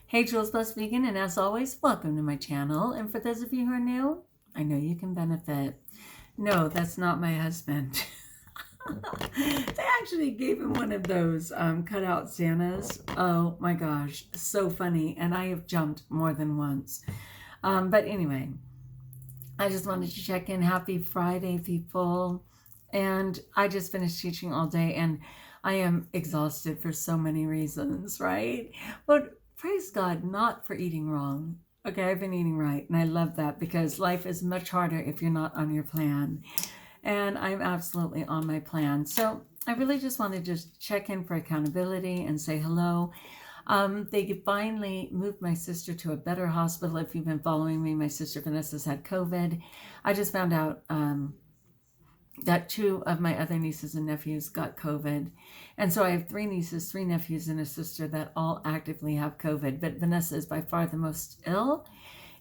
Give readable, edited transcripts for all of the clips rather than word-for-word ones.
Hey, Jules Blessed Vegan, and as always, welcome to my channel. And for those of you who are new, I know you can benefit. No, that's not my husband. They actually gave him one of those cutout Santas. Oh my gosh, so funny. And I have jumped more than once. But anyway, I just wanted to check in. Happy Friday, people. And I just finished teaching all day and I am exhausted for so many reasons, right? But praise God, not for eating wrong. Okay, I've been eating right, and I love that because life is much harder if you're not on your plan. And I'm absolutely on my plan. So I really just wanted to just check in for accountability and say hello. They finally moved my sister to a better hospital. If you've been following me, my sister Vanessa's had COVID. I just found out that two of my other nieces and nephews got COVID. And so I have three nieces, three nephews, and a sister that all actively have COVID. But Vanessa is by far the most ill.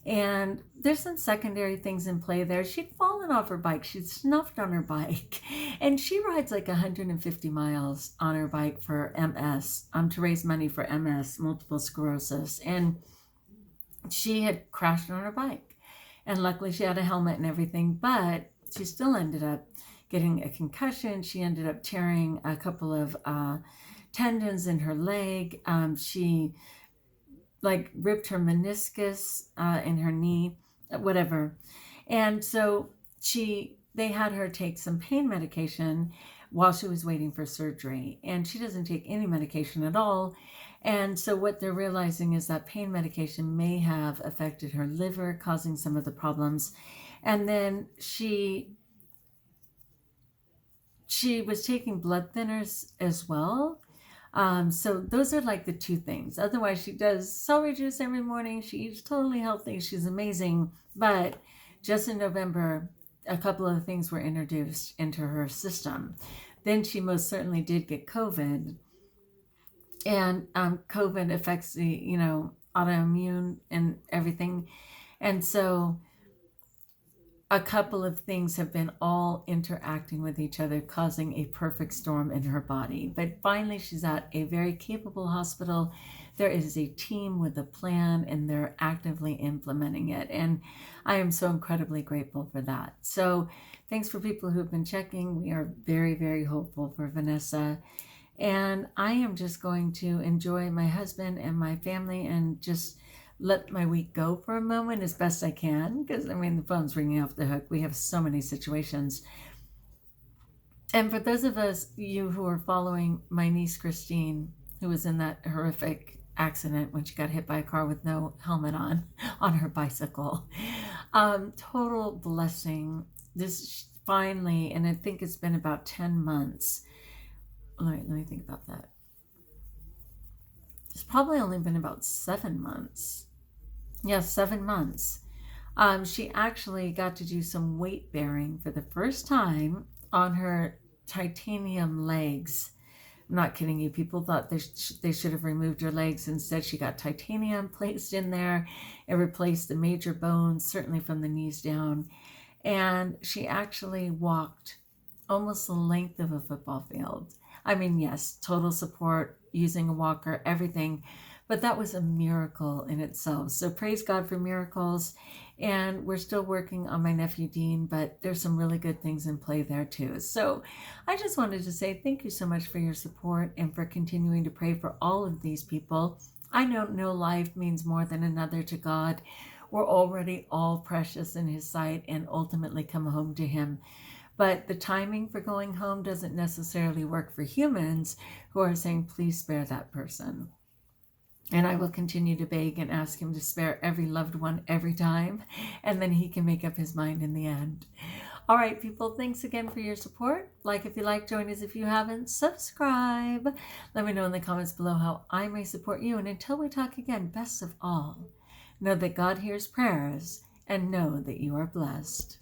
And there's some secondary things in play there. She'd fallen off her bike. She'd snuffed on her bike. And she rides like 150 miles on her bike for MS, to raise money for MS, multiple sclerosis. And she had crashed on her bike. And luckily she had a helmet and everything, but she still ended up getting a concussion. She ended up tearing a couple of tendons in her leg. She ripped her meniscus in her knee, whatever. And so they had her take some pain medication while she was waiting for surgery. And she doesn't take any medication at all. And so what they're realizing is that pain medication may have affected her liver, causing some of the problems. And then she was taking blood thinners as well. So those are like the two things. Otherwise, she does celery juice every morning. She eats totally healthy. She's amazing. But just in November, a couple of things were introduced into her system. Then she most certainly did get COVID. And COVID affects the, autoimmune and everything. And so a couple of things have been all interacting with each other, causing a perfect storm in her body. But finally, she's at a very capable hospital. There is a team with a plan, and they're actively implementing it. And I am so incredibly grateful for that. So thanks for people who've been checking. We are very, very hopeful for Vanessa. And I am just going to enjoy my husband and my family and just let my week go for a moment as best I can, because the phone's ringing off the hook. We have so many situations. And for those of you who are following my niece Christine, who was in that horrific accident when she got hit by a car with no helmet on her bicycle, total blessing. This finally, and I think it's been about 10 months. Let me think about that. It's probably only been about 7 months. Yeah, 7 months. She actually got to do some weight bearing for the first time on her titanium legs. I'm not kidding you. People thought they should have removed her legs. Instead, she got titanium placed in there. It replaced the major bones, certainly from the knees down. And she actually walked almost the length of a football field. Yes, total support, using a walker, everything. But that was a miracle in itself. So praise God for miracles. And we're still working on my nephew Dean, but there's some really good things in play there too. So I just wanted to say thank you so much for your support and for continuing to pray for all of these people. I know no life means more than another to God. We're already all precious in His sight and ultimately come home to Him. But the timing for going home doesn't necessarily work for humans who are saying, please spare that person. And I will continue to beg and ask Him to spare every loved one every time, and then He can make up His mind in the end. All right, people, thanks again for your support. Like if you like, join us if you haven't, subscribe. Let me know in the comments below how I may support you. And until we talk again, best of all, know that God hears prayers and know that you are blessed.